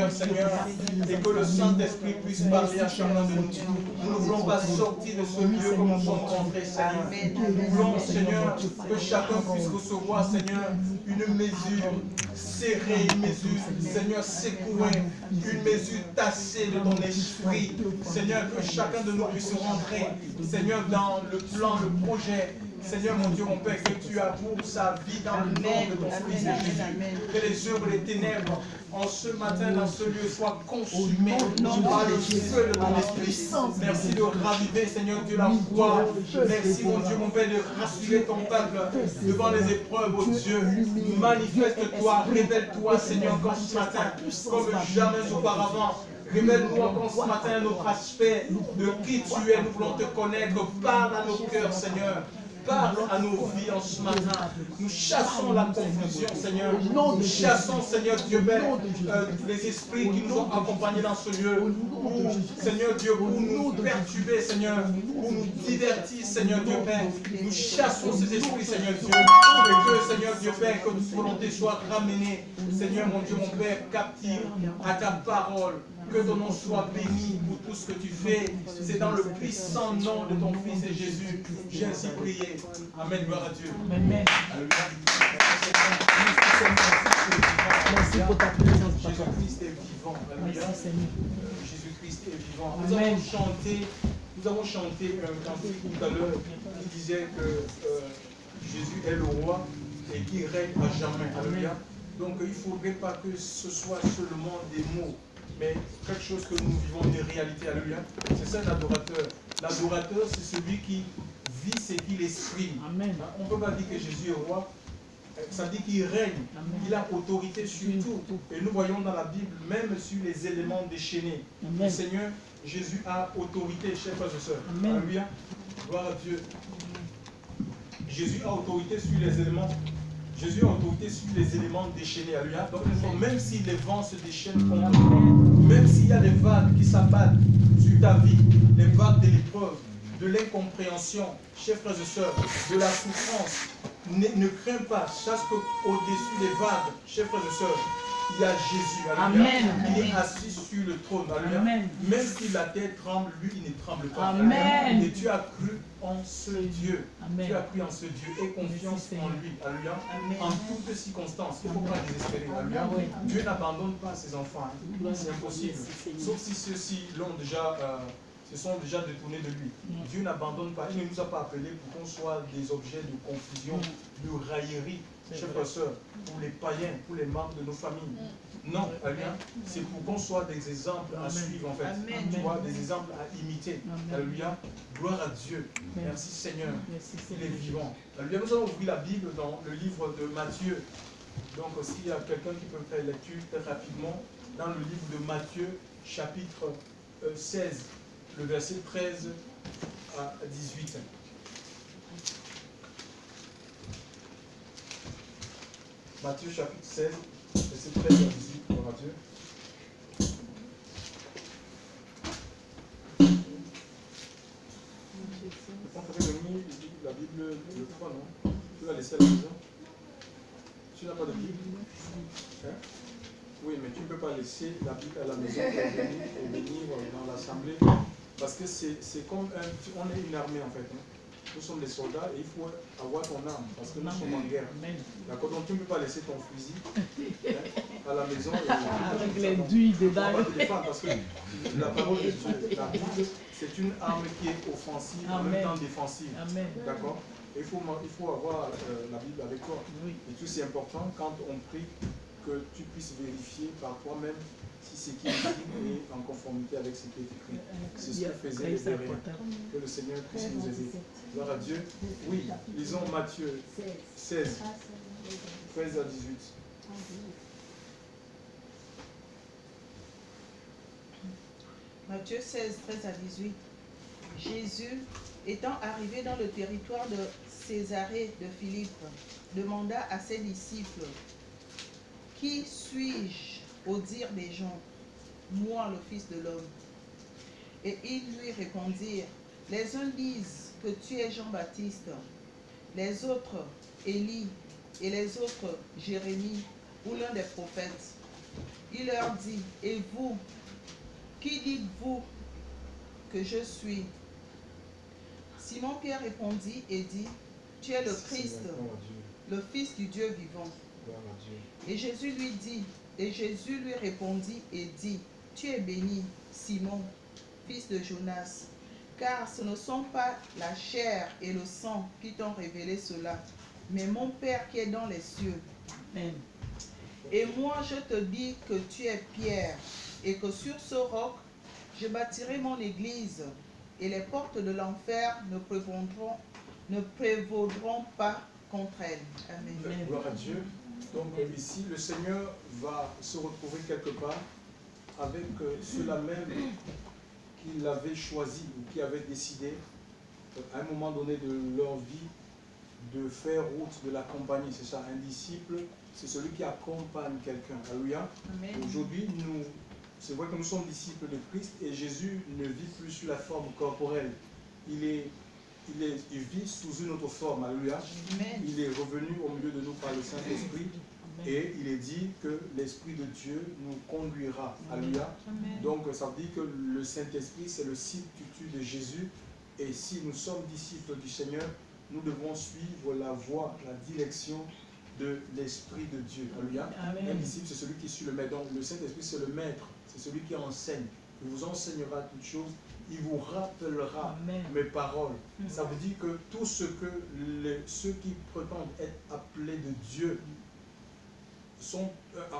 Seigneur, et que le Saint-Esprit puisse parler à chacun de nous. Nous ne voulons pas sortir de ce lieu comme nous sommes rentrés, Seigneur. Nous voulons, Seigneur, que chacun puisse recevoir, Seigneur, une mesure serrée, une mesure, Seigneur, secouée, une mesure tassée de ton esprit. Seigneur, que chacun de nous puisse rentrer, Seigneur, dans le plan, le projet, Seigneur mon Dieu, mon Père, que tu as pour sa vie dans le nom de ton Fils Jésus. Que les œuvres des ténèbres en ce matin dans ce lieu soient consumées par le feu de ton esprit. Merci de raviver, Seigneur Dieu, la foi. Merci, mon Dieu, mon Père, de rassurer ton peuple devant les épreuves, oh Dieu. Manifeste-toi, révèle-toi, Seigneur, encore ce matin, comme jamais auparavant. Révèle-nous encore ce matin notre aspect de qui tu es. Nous voulons te connaître. Parle à nos cœurs, Seigneur. Parle à nos vies en ce matin. Nous chassons la confusion, Seigneur. Nous chassons, Seigneur Dieu Père, les esprits qui nous ont accompagnés dans ce lieu. Pour, Seigneur Dieu, pour nous perturber, Seigneur. Pour nous divertir, Seigneur Dieu Père. Nous chassons ces esprits, Seigneur Dieu. Et que, Seigneur Dieu Père, que notre volonté soit ramenée, Seigneur mon Dieu, mon Père, captive à ta parole. Que ton nom soit béni pour tout ce que tu fais. C'est dans le puissant nom de ton Fils et Jésus. J'ai ainsi prié. Amen. Gloire à Dieu. Amen. Merci pour ta présence. Jésus-Christ est vivant. Jésus-Christ est vivant. Nous avons chanté un cantique tout à l'heure qui disait que Jésus est le roi et qui règne à jamais. Alléluia. Donc il ne faudrait pas que ce soit seulement des mots, mais quelque chose que nous vivons des réalités. Alléluia. C'est ça l'adorateur. L'adorateur, c'est celui qui vit ce qu'il exprime. Amen. On ne peut pas dire que Jésus est roi. Ça dit qu'il règne. Amen. Il a autorité sur tout. Et nous voyons dans la Bible, même sur les éléments déchaînés, le Seigneur Jésus a autorité, chers frères et sœurs. Alléluia. Gloire à Dieu. Jésus a autorité sur les éléments. Jésus a autorité sur les éléments déchaînés. Alléluia. Donc, même si les vents se déchaînent contre toi, même s'il y a des vagues qui s'abattent sur ta vie, les vagues de l'épreuve, de l'incompréhension, chers frères et sœurs, de la souffrance, ne crains pas. Sache qu'au-dessus des vagues, chers frères et sœurs, il y a Jésus. Alléluia. Il est assis sur le trône. Alléluia. Même si la terre tremble, lui, il ne tremble pas. Amen. Et tu as cru en ce Dieu. Amen. Tu as cru en ce Dieu et confiance en lui. Alléluia. En toutes circonstances. Il ne faut pas désespérer. Alléluia. Dieu n'abandonne pas ses enfants. C'est impossible. Sauf si ceux-ci se sont déjà détournés de lui. Dieu n'abandonne pas. Il ne nous a pas appelés pour qu'on soit des objets de confusion, de raillerie, chers frères et sœurs, pour les païens, pour les membres de nos familles. Non, alléluia. C'est pour qu'on soit des exemples à suivre, en fait. Amen. Tu vois, des exemples à imiter. Alléluia. Gloire à Dieu. Merci Seigneur. Il est vivant. Alléluia. Nous allons ouvrir la Bible dans le livre de Matthieu. Donc, s'il y a quelqu'un qui peut faire lecture très rapidement, dans le livre de Matthieu, chapitre 16, le verset 13 à 18. Matthieu, chapitre 16, verset 13 à 18, pour Matthieu. On pourrait venir la Bible le 3, non? Tu l'as laissé à la maison? Tu n'as pas de Bible? Hein? Oui, mais tu ne peux pas laisser la Bible à la maison et venir dans l'assemblée. Parce que c'est comme on est une armée en fait. Hein. Nous sommes des soldats et il faut avoir ton arme parce que nous sommes en guerre. D'accord? Donc tu ne peux pas laisser ton fusil à la maison. Avec les douilles dedans. On va te défendre parce que la parole de Dieu, la Bible, c'est une arme qui est offensive, en même temps défensive. D'accord? Il faut avoir la Bible avec toi. Oui. Et tout c'est important quand on prie que tu puisses vérifier par toi-même si ce qui est dit est en conformité avec ce qui est écrit. C'est ce que faisaient les Béréens. Que le Seigneur puisse nous aider. Gloire à Dieu. Oui, lisons Matthieu 16, 13 à 18. Matthieu 16, 13 à 18. Jésus, étant arrivé dans le territoire de Césarée de Philippe, demanda à ses disciples: Qui suis-je au dire des gens? Moi, le Fils de l'homme. Et ils lui répondirent: Les uns disent que tu es Jean-Baptiste, les autres Élie, et les autres Jérémie, ou l'un des prophètes. Il leur dit: Et vous, qui dites-vous que je suis? Simon-Pierre répondit et dit: Tu es le Christ, le Fils du Dieu vivant. Et Jésus lui répondit et dit: Tu es béni, Simon, fils de Jonas, car ce ne sont pas la chair et le sang qui t'ont révélé cela, mais mon Père qui est dans les cieux. Amen. Et moi je te dis que tu es Pierre, et que sur ce roc je bâtirai mon église, et les portes de l'enfer ne prévaudront pas contre elle. Amen. Gloire à Dieu. Donc ici, le Seigneur va se retrouver quelque part avec ceux-là même qu'il avait choisi ou qui avaient décidé à un moment donné de leur vie de faire route, de l'accompagner. C'est ça, un disciple, c'est celui qui accompagne quelqu'un. Alléluia. Aujourd'hui, c'est vrai que nous sommes disciples de Christ et Jésus ne vit plus sous la forme corporelle. Il vit sous une autre forme. Alléluia. Il est revenu au milieu de nous par le Saint-Esprit. Et il est dit que l'Esprit de Dieu nous conduira. Alléluia. Donc ça veut dire que le Saint-Esprit, c'est le substitut de Jésus. Et si nous sommes disciples du Seigneur, nous devons suivre la voie, la direction de l'Esprit de Dieu. Alléluia. Un disciple, c'est celui qui suit le maître. Donc le Saint-Esprit, c'est le maître. C'est celui qui enseigne. Il vous enseignera toutes choses. Il vous rappellera mes paroles. Ça veut dire que tout ce que ceux qui prétendent être appelés de Dieu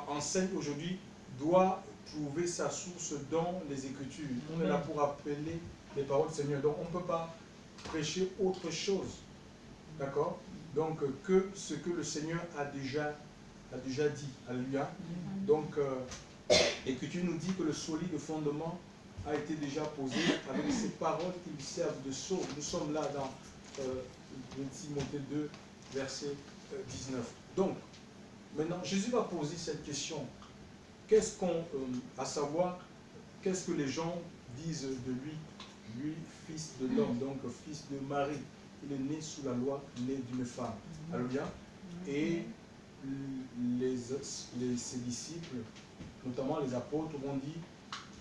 enseignent aujourd'hui doit trouver sa source dans les Écritures. On est là pour appeler les paroles du Seigneur. Donc on ne peut pas prêcher autre chose. D'accord? Donc que ce que le Seigneur a déjà dit. Alléluia. Donc l'Écriture nous dit que le solide fondement a été déjà posé avec ces paroles qui lui servent de sceau. Nous sommes là dans Timothée 2, verset 19. Donc, maintenant, Jésus va poser cette question. Qu'est-ce à savoir, qu'est-ce que les gens disent de lui? Lui, fils de l'homme, donc fils de Marie. Il est né sous la loi, né d'une femme. Alléluia. Et ses disciples, notamment les apôtres, ont dit,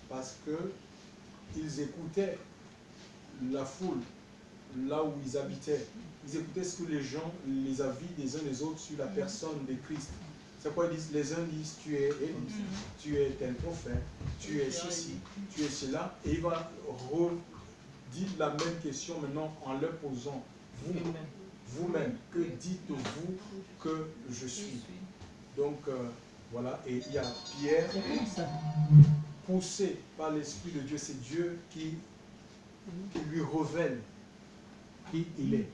parce qu'ils écoutaient la foule, là où ils habitaient. Ils écoutaient ce que les gens, les avis des uns des autres sur la personne de Christ. C'est pourquoi ils disent, les uns disent, tu es Élie, tu es tel prophète, tu es ceci, tu es cela. Et il va redire la même question maintenant en leur posant, vous-même, que dites-vous que je suis? Donc, voilà, et il y a Pierre, poussé par l'Esprit de Dieu, c'est Dieu qui lui révèle qui il est.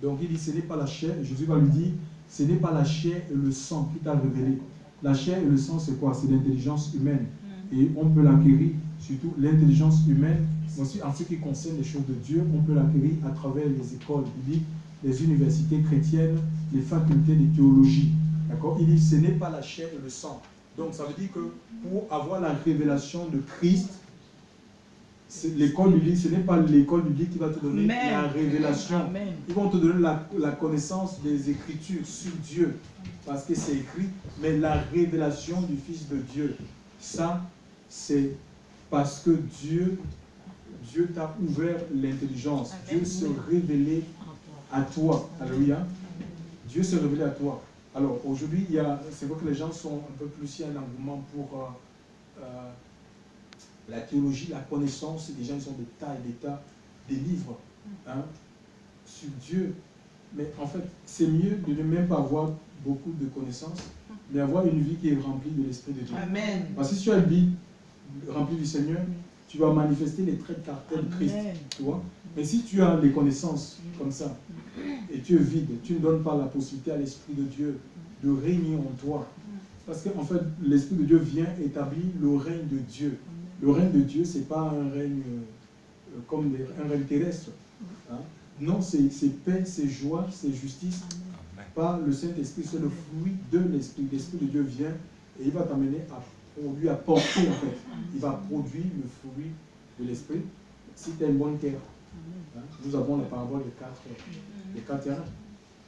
Donc il dit, ce n'est pas la chair, et Jésus va lui dire, ce n'est pas la chair et le sang qui t'a révélé La chair et le sang, c'est quoi? C'est l'intelligence humaine. Et on peut l'acquérir, surtout l'intelligence humaine, aussi en ce qui concerne les choses de Dieu, on peut l'acquérir à travers les écoles bibliques, les universités chrétiennes, les facultés de théologie. D'accord? Il dit, ce n'est pas la chair et le sang. Donc ça veut dire que pour avoir la révélation de Christ, l'école biblique, ce n'est pas l'école biblique qui va te donner la révélation. Amen. Ils vont te donner la connaissance des Écritures sur Dieu, parce que c'est écrit, mais la révélation du Fils de Dieu, ça, c'est parce que Dieu t'a ouvert l'intelligence. Dieu s'est révélé à toi. Alléluia. Dieu s'est révélé à toi. Alors aujourd'hui, c'est vrai que les gens sont un peu plus, il y a un engouement pour la théologie, la connaissance. Les gens sont des tas et des tas des livres sur Dieu. Mais en fait, c'est mieux de ne même pas avoir beaucoup de connaissances, mais avoir une vie qui est remplie de l'Esprit de Dieu. Amen. Parce que si tu as une vie remplie du Seigneur, tu vas manifester les traits de caractère de Christ. Tu vois? Mais si tu as des connaissances comme ça, et tu es vide, tu ne donnes pas la possibilité à l'Esprit de Dieu de régner en toi. Parce qu'en fait, l'Esprit de Dieu vient établir le règne de Dieu. Le règne de Dieu, ce n'est pas un règne comme un règne terrestre. Hein? Non, c'est paix, c'est joie, c'est justice. Par le Saint-Esprit, c'est le fruit de l'Esprit. L'Esprit de Dieu vient et il va t'amener à porter, en fait. Il va produire le fruit de l'Esprit si tu as une bonne terre. Hein? Nous avons la parabole des quatre terrains.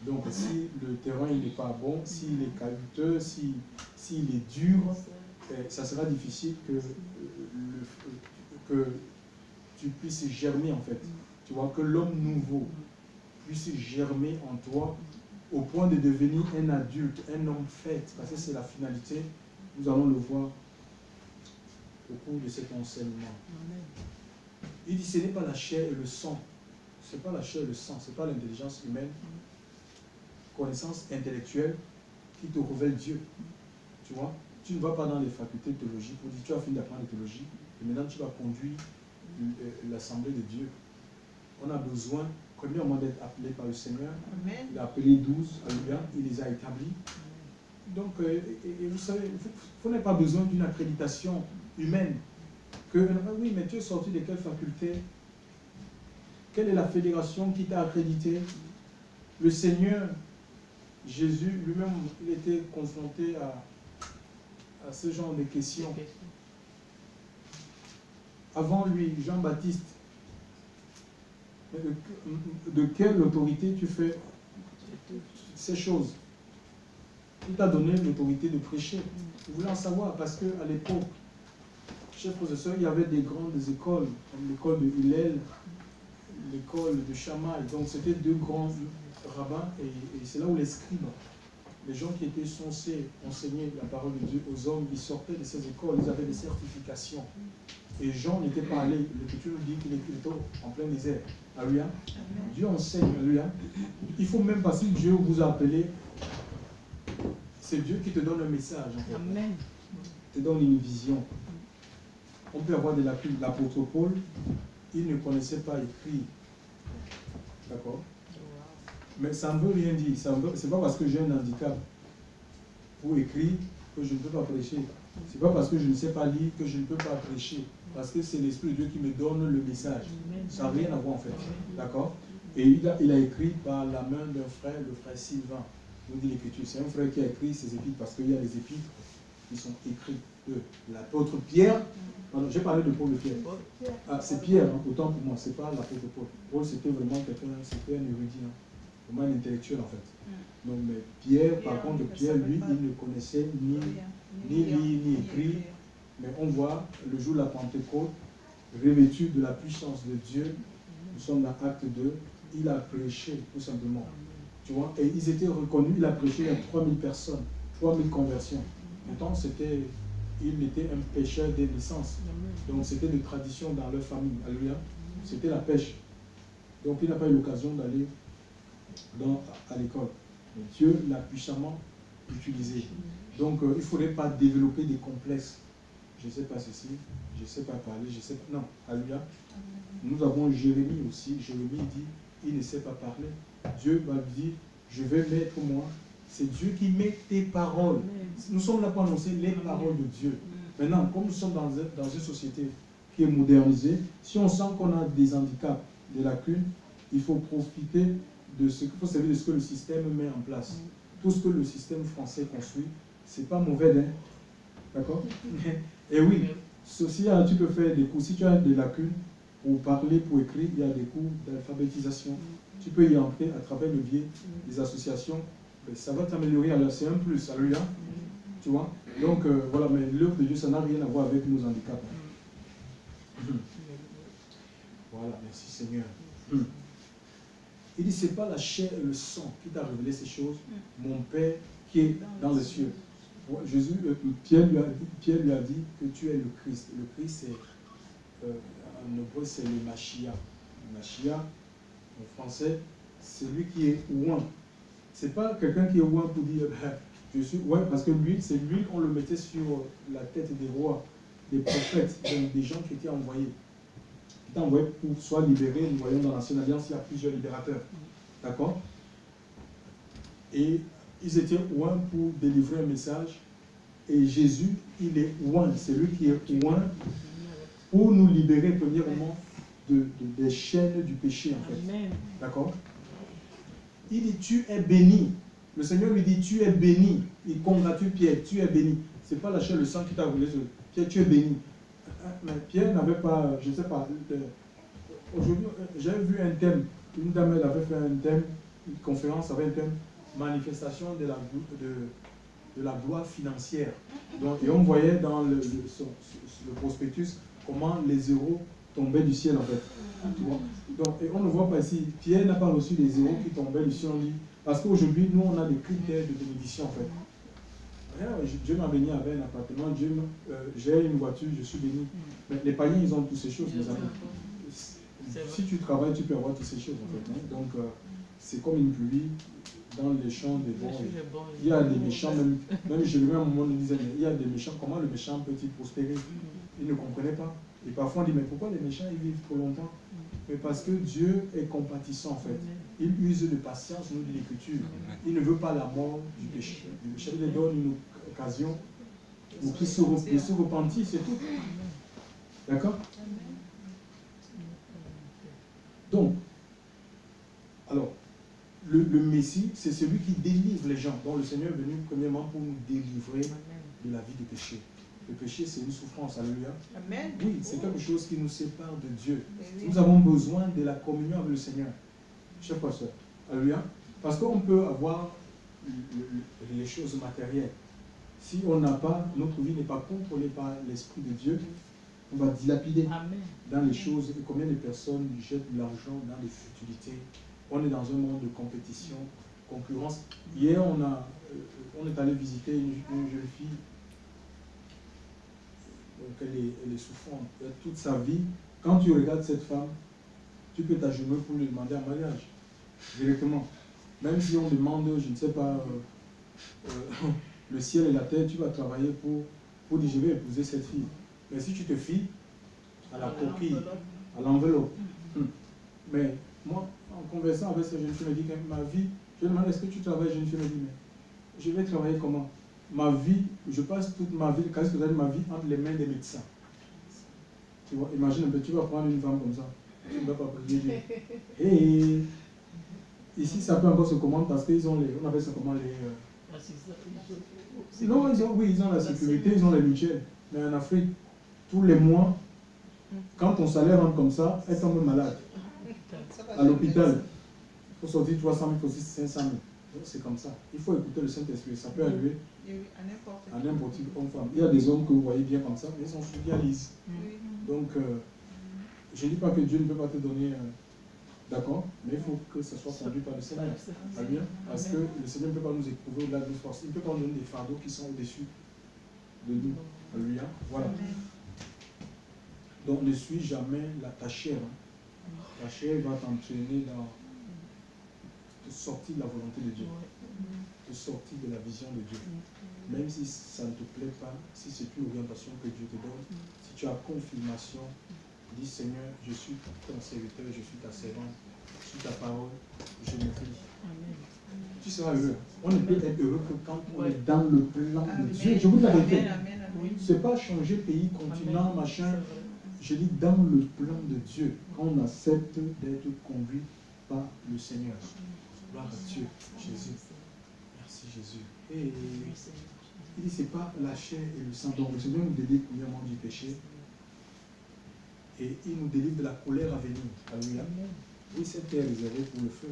Donc, si le terrain n'est pas bon, s'il est caillouteux, s'il est dur, ça sera difficile que tu puisses germer, en fait. Tu vois, que l'homme nouveau puisse germer en toi au point de devenir un adulte, un homme fait. Parce que c'est la finalité. Nous allons le voir au cours de cet enseignement. Il dit, ce n'est pas la chair et le sang. Ce n'est pas la chair et le sang, ce n'est pas l'intelligence humaine, connaissance intellectuelle qui te révèle Dieu. Tu vois, tu ne vas pas dans les facultés de théologie pour dire tu as fini d'apprendre la théologie et maintenant tu vas conduire l'assemblée de Dieu. On a besoin, premièrement, d'être appelé par le Seigneur. Amen. Il a appelé 12, alléluia, il les a établis. Donc, et vous savez, vous n'avez pas besoin d'une accréditation humaine. Oui, mais tu es sorti de quelle faculté? Quelle est la fédération qui t'a accrédité? Le Seigneur, Jésus, lui-même, il était confronté à ce genre de questions. Avant lui, Jean-Baptiste, de quelle autorité tu fais ces choses? Il t'a donné l'autorité de prêcher. Vous voulez en savoir parce qu'à l'époque, chers frères et sœurs, il y avait des grandes écoles, comme l'école de Hillel, l'école de Shammai. Donc c'était deux grands rabbins et c'est là où les scribes, les gens qui étaient censés enseigner la parole de Dieu aux hommes, ils sortaient de ces écoles, ils avaient des certifications. Et Jean n'était pas allé, l'Écriture nous dit qu'il était en plein désert. Alléluia. Dieu enseigne, alléluia. Il faut même pas, si Dieu vous a appelé, c'est Dieu qui te donne un message. En fait. Amen. Il te donne une vision. On peut avoir des lacunes. L'apôtre Paul, il ne connaissait pas écrire. D'accord? Mais ça ne veut rien dire. Ce n'est pas parce que j'ai un handicap pour écrire que je ne peux pas prêcher. Ce n'est pas parce que je ne sais pas lire que je ne peux pas prêcher. Parce que c'est l'Esprit de Dieu qui me donne le message. Ça n'a rien à voir en fait. D'accord? Et il a écrit par la main d'un frère, le frère Sylvain. Nous dit l'Écriture. C'est un frère qui a écrit ses épîtres parce qu'il y a des épîtres qui sont écrites de l'apôtre Pierre. Pardon, j'ai parlé de Paul et Pierre. Ah, c'est Pierre, hein, autant pour moi, c'est pas l'apôtre Paul. Paul, c'était vraiment quelqu'un, c'était un érudit, hein, vraiment un intellectuel en fait. Donc, mais Pierre, par contre, Pierre, lui, il ne connaissait ni lire, ni écrire. Mais on voit, le jour de la Pentecôte, revêtu de la puissance de Dieu, nous sommes dans Acte 2, il a prêché, tout simplement. Tu vois, et ils étaient reconnus, il a prêché à 3000 personnes, 3000 conversions. Pourtant, il était un pêcheur dès naissance. Donc, c'était de tradition dans leur famille. Alléluia. C'était la pêche. Donc, il n'a pas eu l'occasion d'aller à l'école. Mais Dieu l'a puissamment utilisé. Donc, il ne faudrait pas développer des complexes. Je ne sais pas ceci, je ne sais pas parler, je ne sais pas... Non, alléluia. Nous avons Jérémie aussi. Jérémie dit, il ne sait pas parler. Dieu va lui dire, je vais mettre moi. C'est Dieu qui met tes paroles. nous sommes là pour annoncer les paroles de Dieu. Maintenant, comme nous sommes dans une société qui est modernisée, si on sent qu'on a des handicaps, des lacunes, il faut profiter de ce qu'il faut servir de ce que le système met en place. Tout ce que le système français construit, c'est pas mauvais, hein? D'accord? Et oui, ceci, tu peux faire des cours. Si tu as des lacunes pour parler, pour écrire, il y a des cours d'alphabétisation. Tu peux y entrer à travers le biais des associations. Ça va t'améliorer. Alors, c'est un plus. Alléluia. Tu vois? Donc, voilà, mais l'œuvre de Dieu, ça n'a rien à voir avec nos handicaps. Voilà, merci Seigneur. Il dit, c'est pas la chair et le sang qui t'a révélé ces choses, mon Père qui est dans les cieux. Jésus, Pierre lui a dit que tu es le Christ. Le Christ, c'est, en hébreu, c'est le Mashiach. Le Mashiach, en français, c'est lui qui est ouin. C'est pas quelqu'un qui est ouin pour dire, je suis ouin, parce que lui, c'est lui qu'on le mettait sur la tête des rois, des prophètes, des gens qui étaient envoyés. Qui étaient envoyés pour soit libérer. Nous voyons dans l'Ancienne Alliance, il y a plusieurs libérateurs. D'accord? Et ils étaient ouin pour délivrer un message. Et Jésus, il est ouin. C'est lui qui est ouin pour nous libérer, premièrement, des chaînes du péché, en fait. D'accord? Il dit, tu es béni. Le Seigneur lui dit, tu es béni. Il congratule Pierre, tu es béni. Ce n'est pas la chair, le sang qui t'a roulé sur Pierre, tu es béni. Mais Pierre n'avait pas, je ne sais pas, aujourd'hui, j'ai vu un thème. Une dame, elle avait fait un thème, une conférence avec un thème, manifestation de la gloire financière. Donc, et on voyait dans le prospectus comment les zéros tombaient du ciel, en fait. Tu vois? Donc, et on ne voit pas ici, Pierre n'a pas reçu des zéros qui tombaient du ciel, on dit, parce qu'aujourd'hui, nous, on a des critères de bénédiction, en fait. Dieu m'a béni avec un appartement, j'ai une voiture, je suis béni. Mais les païens, ils ont toutes ces choses, mes amis. Si tu travailles, tu peux avoir toutes ces choses, en fait. Hein. Donc, c'est comme une pluie dans les champs des bons. Il y a des méchants, même je lui ai un moment, on disait, il y a des méchants, comment le méchant peut-il prospérer? Il ne comprenait pas. Et parfois on dit, mais pourquoi les méchants ils vivent trop longtemps? Mais parce que Dieu est compatissant, en fait. Il use de patience, nous dit l'Écriture. Il ne veut pas la mort du péché. Il lui donne une occasion pour qu'il se repentisse, c'est tout. D'accord? Donc, alors, le Messie, c'est celui qui délivre les gens. Donc le Seigneur est venu premièrement pour nous délivrer de la vie du péché. Le péché, c'est une souffrance. Alléluia. Amen. Oui, c'est quelque chose qui nous sépare de Dieu. Nous avons besoin de la communion avec le Seigneur. Chers frères et sœurs. Alléluia. Parce qu'on peut avoir les choses matérielles. Si on n'a pas, notre vie n'est pas contrôlée par l'Esprit de Dieu, on va dilapider dans les choses. Et combien de personnes jettent de l'argent dans les futilités? On est dans un monde de compétition, concurrence. Hier, on est allé visiter une jeune fille. Donc elle est souffrante. Toute sa vie, quand tu regardes cette femme, tu peux t'agenouiller pour lui demander un mariage. Directement. Même si on demande, je ne sais pas, le ciel et la terre, tu vas travailler pour dire je vais épouser cette fille. Mais si tu te fies à la coquille, à l'enveloppe, mais moi, en conversant avec cette jeune fille, elle me dit que ma vie, je lui demande est-ce que tu travailles, jeune fille me dit mais je vais travailler comment? Ma vie, je passe toute ma vie, quasi toute ma vie entre les mains des médecins. Tu vois, imagine un peu, tu vas prendre une femme comme ça, tu ne vas pas prier Dieu. Et ici, ça peut encore se commander parce qu'ils ont on appelle ça comment non, ils ont la sécurité, ils ont les mutuelles. Mais en Afrique, tous les mois, quand ton salaire rentre comme ça, elle tombe malade. À l'hôpital, il faut sortir 300 000, il faut sortir 500 000. C'est comme ça. Il faut écouter le Saint-Esprit. Ça peut arriver à n'importe quel homme-femme. Il y a des hommes que vous voyez bien comme ça, mais ils sont sous dialyse. Donc, je ne dis pas que Dieu ne peut pas te donner... D'accord? Mais il faut que ce soit conduit par le Seigneur. Parce que le Seigneur ne peut pas nous éprouver au-delà de nos forces. Il ne peut pas nous donner des fardeaux qui sont au-dessus de nous. Alléluia. Voilà. Donc ne suis jamais ta chair. La chair va t'entraîner dans te sortir de la volonté de Dieu. Te sortir de la vision de Dieu. Même si ça ne te plaît pas, si c'est une orientation que Dieu te donne, si tu as confirmation, dis Seigneur, je suis ton serviteur, je suis ta servante, je suis ta parole, je me prie. tu seras heureux. On ne peut être heureux que quand on est dans le plan de Dieu. Je vous l'avais dit. Ce n'est pas changer pays, continent, machin. Je dis dans le plan de Dieu, quand on accepte d'être conduit par le Seigneur. Gloire à Dieu, Jésus. Merci Jésus. Et il dit, ce n'est pas la chair et le sang. Donc le Seigneur nous délivre premièrement du péché. Et il nous délivre de la colère à venir. Alléluia. Oui, cette terre est réservée pour le feu.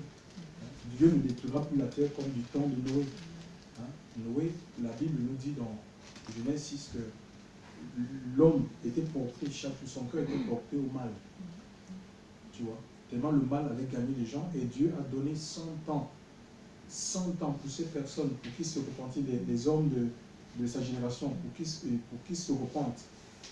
Dieu ne détruira plus la terre comme du temps de Noé. Noé, la Bible nous dit dans Genèse 6 que l'homme était porté, son cœur était porté au mal. Tu vois, tellement le mal avait gagné les gens et Dieu a donné 100 ans. 100 ans pour ces personnes, pour qu'ils se repentent, les hommes de sa génération, pour qu'ils se repentent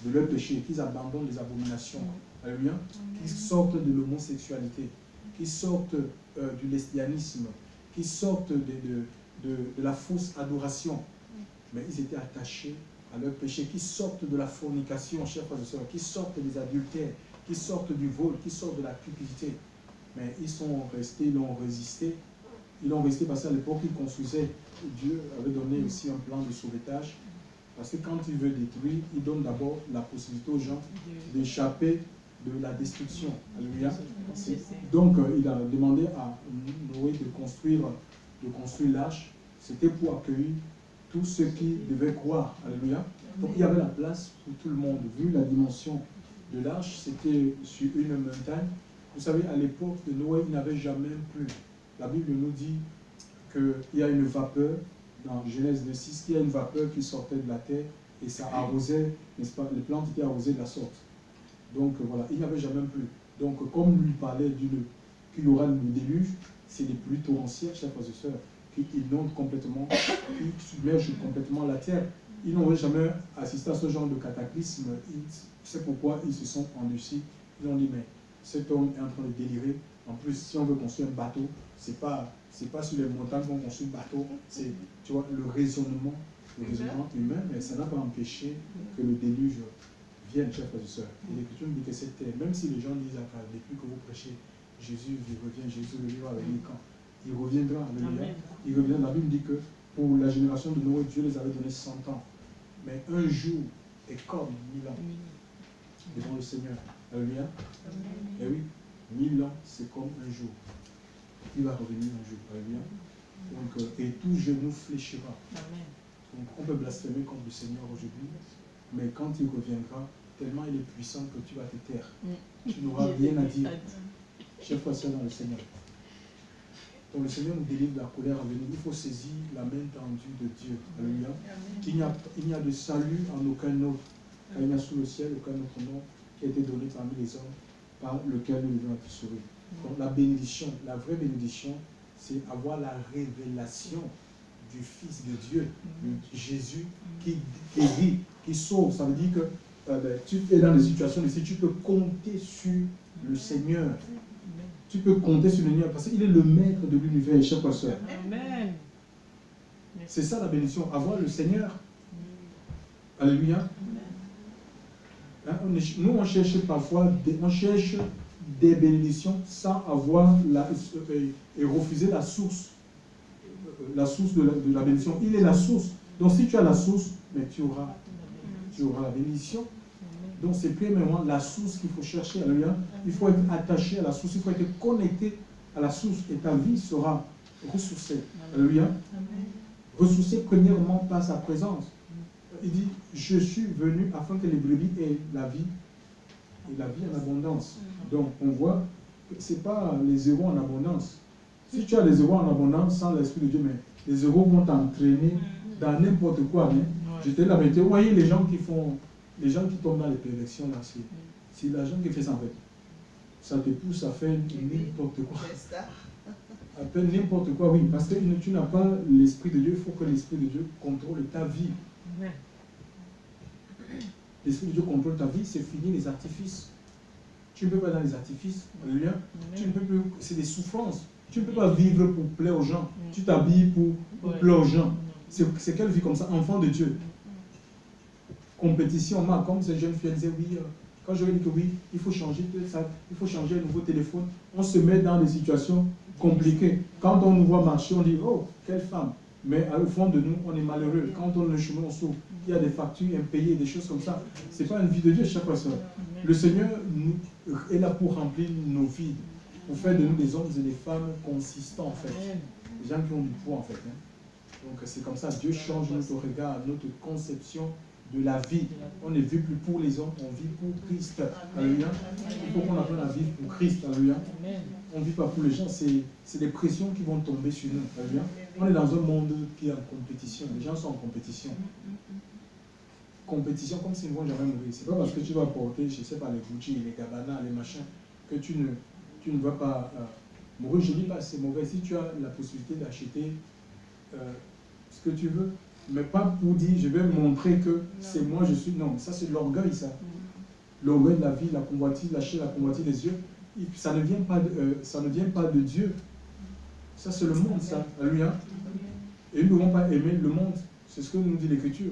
de leur péché, qu'ils abandonnent les abominations. Alléluia. Qu'ils sortent de l'homosexualité, qu'ils sortent du lesbianisme, qu'ils sortent de la fausse adoration. Mais ils étaient attachés à leur péché, qu'ils sortent de la fornication, chers frères et sœurs, qu'ils sortent des adultères, qu'ils sortent du vol, qu'ils sortent de la cupidité. Mais ils sont restés, ils ont résisté. Ils ont resté parce qu'à l'époque, ils construisaient. Dieu avait donné aussi un plan de sauvetage. Parce que quand il veut détruire, il donne d'abord la possibilité aux gens d'échapper de la destruction. Alléluia. Donc, il a demandé à Noé de construire l'arche. C'était pour accueillir tous ceux qui devaient croire. Alléluia. Donc, il y avait la place pour tout le monde. Vu la dimension de l'arche, c'était sur une montagne. Vous savez, à l'époque de Noé, il n'avait jamais plu. La Bible nous dit qu'il y a une vapeur, dans Genèse 6, qu'il y a une vapeur qui sortait de la terre et ça arrosait, n'est-ce pas, les plantes étaient arrosées de la sorte. Donc voilà, il n'avait jamais plu. Donc comme lui parlait qu'il y aura le déluge, c'est les pluies torrentielles, chers frères et sœurs, qui inondent complètement, qui submergent complètement la terre. Ils n'ont jamais assisté à ce genre de cataclysme. C'est pourquoi ils se sont endurcis. Ils ont dit, mais cet homme est en train de délirer. En plus, si on veut construire un bateau, c'est pas sur les montagnes qu'on construit un bateau, c'est, tu vois, le raisonnement humain, mais ça n'a pas empêché que le déluge vienne, chers frères et sœurs. Et l'Écriture nous dit que cette terre, même si les gens disent, depuis que vous prêchez, Jésus revient, Jésus revient avec les camps, il reviendra, il revient. La Bible dit que pour la génération de Noé, Dieu les avait donné 100 ans. Mais un jour est comme 1000 ans devant le Seigneur. Alléluia. Et oui, 1000 ans, c'est comme un jour. Il va revenir un jour. Alléluia. Donc, et tout genou fléchira. Donc, on peut blasphémer contre le Seigneur aujourd'hui, mais quand il reviendra, tellement il est puissant que tu vas te taire. Tu n'auras rien à dire. Chers frères et sœurs dans le Seigneur. Donc le Seigneur nous délivre de la colère à venir. Il faut saisir la main tendue de Dieu. Alléluia. Il n'y a de salut en aucun autre. Car il n'y a sous le ciel aucun autre nom qui a été donné parmi les hommes par lequel nous devons être sauvés. Donc la bénédiction, la vraie bénédiction, c'est avoir la révélation du Fils de Dieu, de Jésus, qui guérit, qui sauve. Ça veut dire que tu es dans des situations ici, tu peux compter sur le Seigneur. Tu peux compter sur le Seigneur parce qu'il est le maître de l'univers, chers frères et sœurs. Amen. C'est ça la bénédiction, avoir le Seigneur. Alléluia. Hein, nous, on cherche parfois des bénédictions sans avoir et refuser la source de la bénédiction. Il est la source. Donc si tu as la source, mais tu auras la bénédiction. Donc c'est premièrement la source qu'il faut chercher. Alléluia. Il faut être attaché à la source, il faut être connecté à la source et ta vie sera ressourcée. Alléluia. Ressourcée premièrement par sa présence. Il dit, je suis venu afin que les brebis aient la vie et la vie en abondance. Donc on voit que ce n'est pas les zéros en abondance. Si tu as les zéros en abondance sans l'Esprit de Dieu, mais les zéros vont t'entraîner dans n'importe quoi. Hein. Je te la vérité. Vous voyez les gens qui tombent dans les perversions, là, c'est l'argent qui fait ça en fait. Ça te pousse à faire n'importe quoi. À faire n'importe quoi, oui. Parce que tu n'as pas l'Esprit de Dieu, il faut que l'Esprit de Dieu contrôle ta vie. L'Esprit de Dieu contrôle ta vie, c'est fini les artifices. Tu ne peux pas dans les artifices, alléluia. Tu ne peux plus, c'est des souffrances. Tu ne peux pas vivre pour plaire aux gens. Tu t'habilles pour plaire aux gens. C'est quelle vie comme ça, enfant de Dieu. Compétition, comme ces jeunes filles disaient, oui, quand je dis que oui, il faut changer ça, il faut changer un nouveau téléphone, on se met dans des situations compliqué. Quand on nous voit marcher, on dit, oh, quelle femme. Mais au fond de nous, on est malheureux. Quand on le chemin, on s'ouvre. Il y a des factures impayées, des choses comme ça. Ce n'est pas une vie de Dieu, chers frères et sœurs. Le Seigneur est là pour remplir nos vies, pour faire de nous des hommes et des femmes consistants, en fait. Des gens qui ont du poids, en fait. Donc c'est comme ça, Dieu change notre regard, notre conception de la vie. On ne vit plus pour les hommes, on vit pour Christ. Alléluia. Il faut qu'on apprenne à vivre pour Christ. Alléluia. On ne vit pas pour les gens, c'est des pressions qui vont tomber sur nous. Alléluia. On est dans un monde qui est en compétition. Les gens sont en compétition. Compétition comme s'ils ne vont jamais mourir. C'est pas parce que tu vas porter, je ne sais pas, les Gucci, les Gabbana, les machins, que tu ne vas pas mourir. Je ne dis pas que c'est mauvais. Si tu as la possibilité d'acheter ce que tu veux, mais pas pour dire je vais montrer que c'est moi, je suis. Non, ça c'est l'orgueil, ça. L'orgueil de la vie, la convoitise, lâcher la convoitise des yeux. Ça ne vient pas de Dieu. Ça c'est le monde, ça. Alléluia. Et nous ne devons pas aimer le monde. C'est ce que nous dit l'Écriture.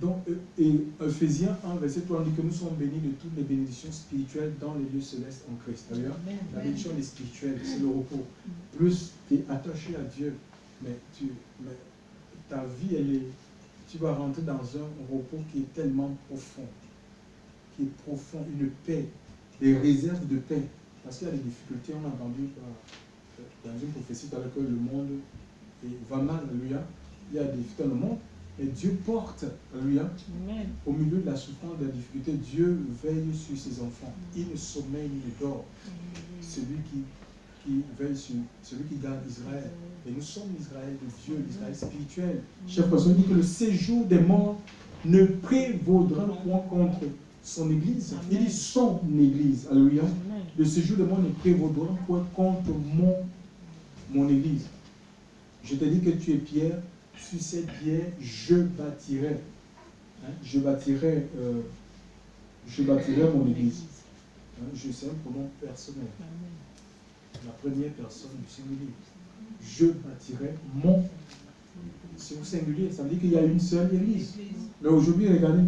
Donc, et Ephésiens 1, verset 3, on dit que nous sommes bénis de toutes les bénédictions spirituelles dans les lieux célestes en Christ. Alléluia. La bénédiction est spirituelle, c'est le repos. Plus tu es attaché à Dieu, mais ta vie, tu vas rentrer dans un repos qui est tellement profond, une paix, des réserves de paix. Parce qu'il y a des difficultés, on a entendu dans une prophétie tout à l'heure que le monde va mal, alléluia. Il y a des difficultés dans le monde. Et Dieu porte, alléluia, au milieu de la souffrance, de la difficulté, Dieu veille sur ses enfants. Il ne sommeille ni ne dort. Celui qui veille sur, celui qui garde Israël. Et nous sommes l'Israël de Dieu, l'Israël spirituel. Chef Pasteur dit que le séjour des morts ne prévaudra point contre son église. Il dit son église, alléluia. Le séjour des morts ne prévaudra point contre mon église. Je te dis que tu es Pierre. Sur cette pierre, je bâtirai. Je bâtirai mon église. C'est un pronom personnel. La première personne du singulier. Je bâtirai mon. C'est au singulier, ça veut dire qu'il y a une seule église. Mais aujourd'hui, regardez.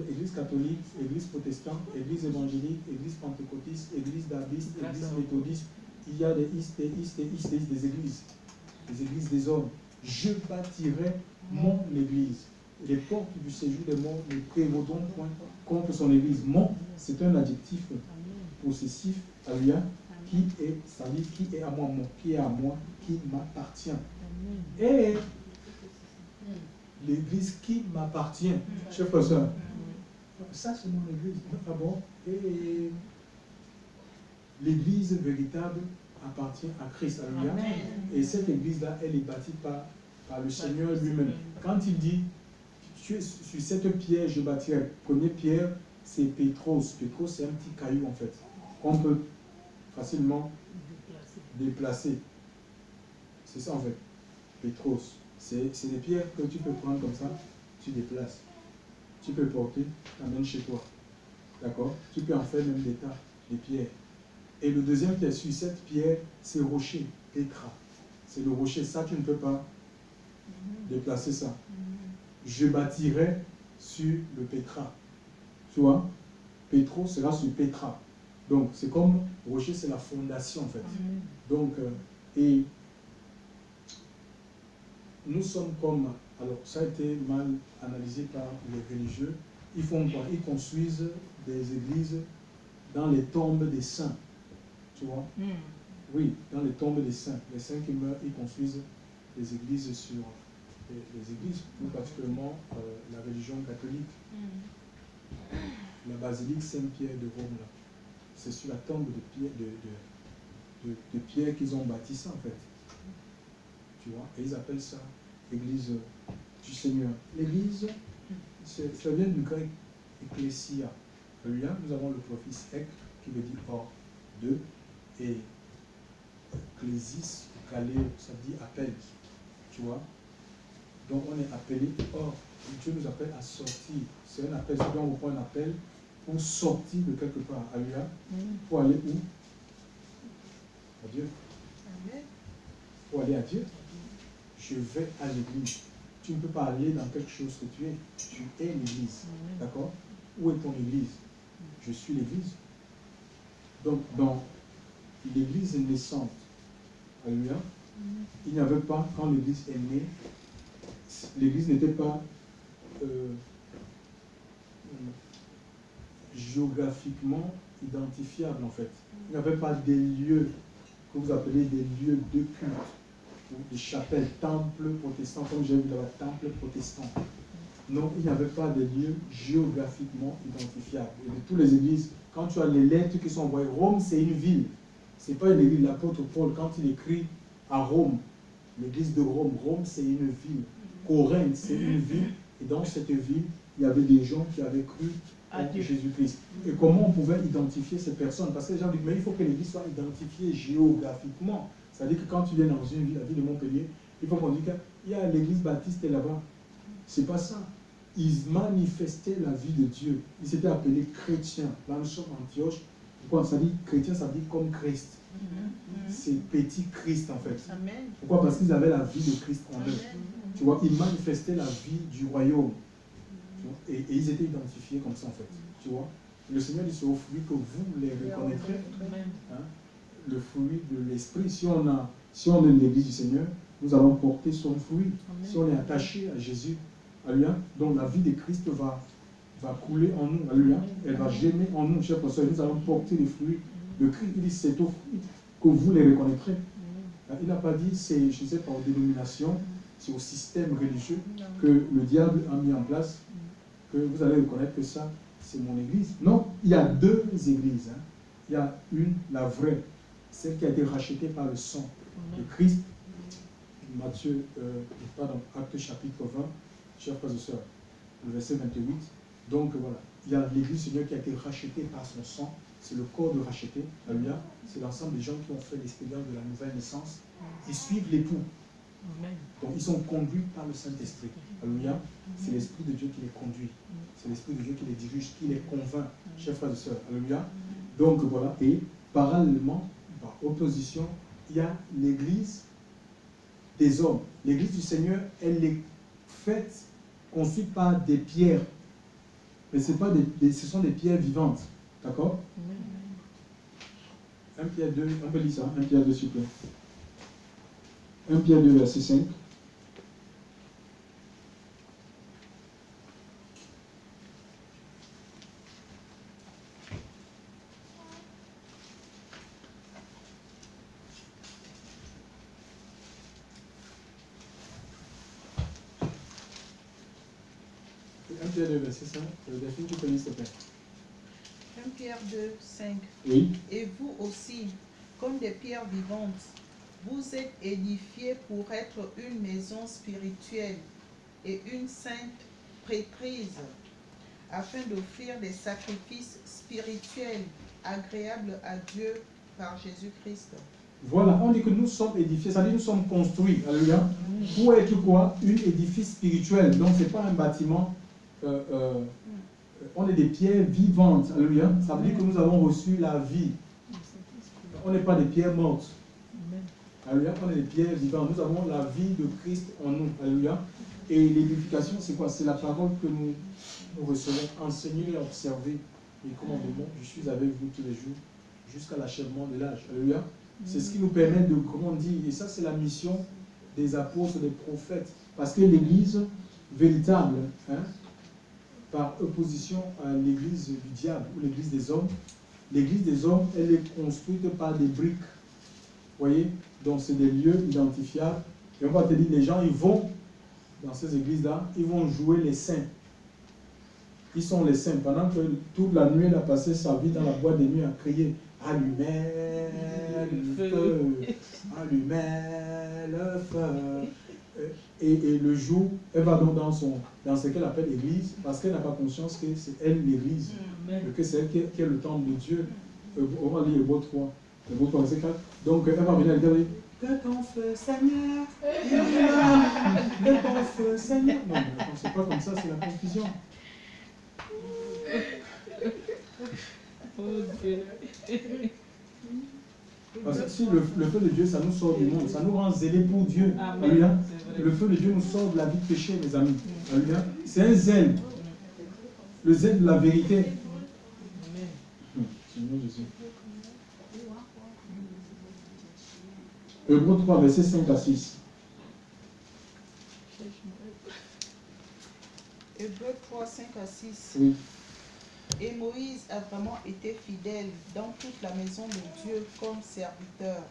Église catholique, église protestante, église évangélique, église pentecôtiste, église baptiste, église méthodiste. Il y a des églises. Les églises des hommes. Je bâtirai mon église. Les portes du séjour des morts ne prévaudront point contre son église. Mon, c'est un adjectif possessif, alléluia, qui est à moi, qui est à moi, qui m'appartient. Et l'église qui m'appartient, chef pasteur, ça c'est mon église. Ah bon? Et l'église véritable appartient à Christ. Alléluia. Et cette église-là, elle est bâtie par le Seigneur lui-même. Quand il dit, sur cette pierre, je bâtirai. Connais Pierre, c'est Pétros. Pétros, c'est un petit caillou en fait, qu'on peut facilement déplacer. C'est ça en fait. Pétros. C'est des pierres que tu peux prendre comme ça, tu déplaces. Tu peux porter, tu amènes chez toi. D'accord? Tu peux en faire même des tas, des pierres. Et le deuxième qui est sur cette pierre, c'est rocher, pétra. C'est le rocher, ça tu ne peux pas déplacer ça. Je bâtirai sur le pétra. Tu vois? Pétro sera sur pétra. Donc c'est comme rocher, c'est la fondation en fait. Donc, et nous sommes comme, alors ça a été mal analysé par les religieux. Ils font quoi? Ils construisent des églises dans les tombes des saints. Tu vois? Oui, dans les tombes des saints. Les saints qui meurent, ils construisent des églises sur les églises, plus particulièrement la religion catholique. La basilique Saint-Pierre de Rome, là. C'est sur la tombe de pierre qu'ils ont bâti ça, en fait. Tu vois? Et ils appellent ça l'église du Seigneur. L'église, ça vient du grec ecclésia. Là, nous avons le préfixe ek qui veut dire hors de. Et ecclésis, caléo, ça dit appel. Tu vois? Donc on est appelé hors. Dieu nous appelle à sortir. C'est un appel, c'est donc on prend un appel pour sortir de quelque part. Alléluia. Pour aller où? À Dieu. Amen. Pour aller à Dieu. Je vais à l'église. Tu ne peux pas aller dans quelque chose que tu es. Tu es l'église. D'accord? Où est ton église? Je suis l'Église. Donc, dans l'Église naissante, alléluia, il n'y avait pas, quand l'Église est née, l'Église n'était pas géographiquement identifiable en fait. Il n'y avait pas des lieux que vous appelez des lieux de culte, ou des chapelles, temples protestants, comme j'ai vu là-bas, temples protestants. Non, il n'y avait pas de lieux géographiquement identifiables. Et de toutes les églises, quand tu as les lettres qui sont envoyées, Rome c'est une ville, c'est pas une église. L'apôtre Paul, quand il écrit à Rome, l'église de Rome, Rome c'est une ville. Corinthe c'est une ville, et dans cette ville, il y avait des gens qui avaient cru en Jésus-Christ. Et comment on pouvait identifier ces personnes? Parce que les gens disent, mais il faut que l'église soit identifiée géographiquement. C'est-à-dire que quand tu viens dans une ville, la ville de Montpellier, il faut qu'on dise qu'il y a l'église baptiste là-bas. C'est pas ça. Ils manifestaient la vie de Dieu. Ils s'étaient appelés chrétiens. Là, nous sommes en Antioche. Pourquoi ça dit chrétien? Ça dit comme Christ. C'est petit Christ en fait. Amen. Pourquoi? Parce qu'ils avaient la vie de Christ en eux. Tu vois, ils manifestaient la vie du royaume. Et ils étaient identifiés comme ça en fait. Tu vois, le Seigneur dit c'est au fruit que vous les reconnaîtrez. Hein? Le fruit de l'esprit. Si on est l'église du Seigneur, nous allons porter son fruit. Si on est attaché à Jésus, alléluia, donc la vie de Christ va couler en nous, alléluia. Elle va germer en nous, chers frères. Nous allons porter les fruits de Christ. Il dit c'est au fruit que vous les reconnaîtrez. Il n'a pas dit c'est, je ne sais pas, aux dénominations, c'est au système religieux que le diable a mis en place, que vous allez reconnaître que ça, c'est mon église. Non, il y a deux églises. Hein. Il y a une, la vraie, celle qui a été rachetée par le sang de Christ. Matthieu, Acte chapitre 20, chers frères et sœurs, le verset 28. Donc voilà, il y a l'église Seigneur qui a été rachetée par son sang. C'est le corps de racheté. Alléluia. C'est l'ensemble des gens qui ont fait l'expérience de la nouvelle naissance. Ils suivent l'époux. Donc ils sont conduits par le Saint-Esprit. Alléluia. C'est l'Esprit de Dieu qui les conduit. C'est l'Esprit de Dieu qui les dirige, qui les convainc. Chers frères et sœurs. Alléluia. Donc voilà. Et parallèlement, par opposition, il y a l'église des hommes. L'église du Seigneur, elle est faite, construite par des pierres. Mais ce sont des pierres vivantes. D'accord? 1 Pierre 2, on peut lire ça, 1 Pierre 2 s'il vous plaît. 1 Pierre 2, verset 5. Pierre 2, verset 5. Delphine, tu peux lire s'il te plaît. 1 Pierre 2, 5. Oui. Et vous aussi, comme des pierres vivantes, vous êtes édifiés pour être une maison spirituelle et une sainte prêtrise, afin d'offrir des sacrifices spirituels agréables à Dieu par Jésus-Christ. Voilà, on dit que nous sommes édifiés, ça veut dire que nous sommes construits, alléluia, pour être quoi? Un édifice spirituel. Donc ce n'est pas un bâtiment, on est des pierres vivantes, alléluia. Ça veut dire que nous avons reçu la vie. On n'est pas des pierres mortes. Alléluia, on est des pierres vivantes. Nous avons la vie de Christ en nous, alléluia. Et l'édification, c'est quoi? C'est la parole que nous recevons, enseignée et observée. Et commandement, je suis avec vous tous les jours, jusqu'à l'achèvement de l'âge. Alléluia. C'est ce qui nous permet de, comment dire, et ça c'est la mission des apôtres, des prophètes. Parce que l'église véritable, hein, par opposition à l'église du diable ou l'église des hommes, elle est construite par des briques. Vous voyez? Donc c'est des lieux identifiables. Et on va te dire, les gens, ils vont dans ces églises-là, ils vont jouer les saints. Ils sont les saints. Pendant que toute la nuit, elle a passé sa vie dans la boîte de nuit à crier « Allumez le feu, allumez le feu ». Et le jour, elle va donc dans ce qu'elle appelle l'église, parce qu'elle n'a pas conscience que c'est elle l'église, que c'est elle qui est le temple de Dieu. On va lire Hébreux 3, verset 4. Donc elle va venir et dire « Que ton feu, Seigneur, que ton feu, Seigneur ». Non, mais c'est pas comme ça, c'est la confusion. Parce que si le feu de Dieu, ça nous sort du monde, ça nous rend zélés pour Dieu. Alléluia. Le feu de Dieu nous sort de la vie de péché, mes amis. Alléluia. C'est un zèle. Le zèle de la vérité. Seigneur Jésus. Hébreux 3, versets 5 à 6. Hébreux 3, 5 à 6. Oui. Et Moïse a vraiment été fidèle dans toute la maison de Dieu comme serviteur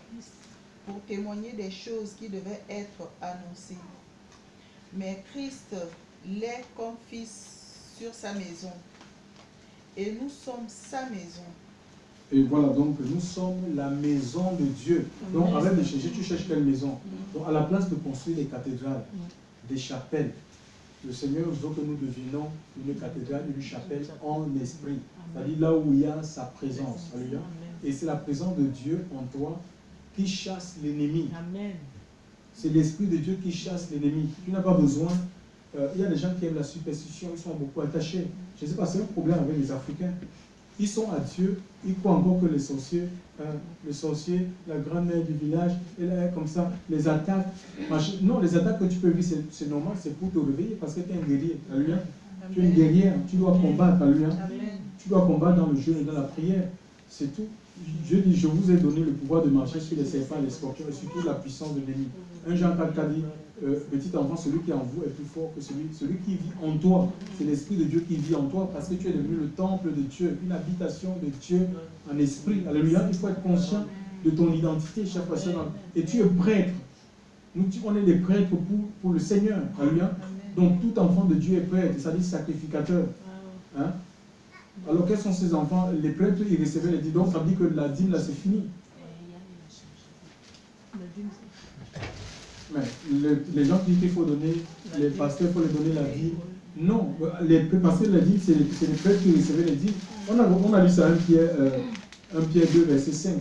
pour témoigner des choses qui devaient être annoncées. Mais Christ l'est comme fils sur sa maison. Et nous sommes sa maison. Et voilà, donc nous sommes la maison de Dieu. Donc arrête de chercher, tu cherches quelle maison? Donc à la place de construire des cathédrales, des chapelles, le Seigneur veut que nous devenions une cathédrale, une chapelle en esprit. C'est-à-dire là où il y a sa présence. Alléluia. Et c'est la présence de Dieu en toi qui chasse l'ennemi. C'est l'Esprit de Dieu qui chasse l'ennemi. Tu n'as pas besoin. Il y a des gens qui aiment la superstition, ils sont beaucoup attachés. Je ne sais pas, c'est un problème avec les Africains. Ils sont à Dieu, ils croient encore que les sorciers, le sorcier, la grand-mère du village, elle est comme ça, les attaques. Non, les attaques que tu peux vivre, c'est normal, c'est pour te réveiller parce que tu es un guerrier. Alléluia. Tu es une guerrière, tu dois combattre. Alléluia. Tu dois combattre dans le jeûne et dans la prière. C'est tout. Dieu dit, je vous ai donné le pouvoir de marcher sur les serpents, les scorpions et surtout la puissance de l'ennemi. 1 Jean 4 a dit, petit enfant, celui qui est en vous est plus fort que celui qui vit en toi. C'est l'Esprit de Dieu qui vit en toi parce que tu es devenu le temple de Dieu, une habitation de Dieu en esprit. Alléluia, il faut être conscient de ton identité, chère personne. Et tu es prêtre. Nous, on est des prêtres pour le Seigneur. Alléluia. Donc tout enfant de Dieu est prêtre, c'est-à-dire sacrificateur. Hein? Alors quels sont ces enfants? Les prêtres, ils recevaient les dîmes. Donc ça veut dire que la dîme, là, c'est fini. Mais les gens qui disent qu'il faut donner, les pasteurs, il faut les donner la dîme. Non, les pasteurs, la dîme, c'est les prêtres qui recevaient les dîmes. On a lu ça, 1 Pierre 2, verset 5.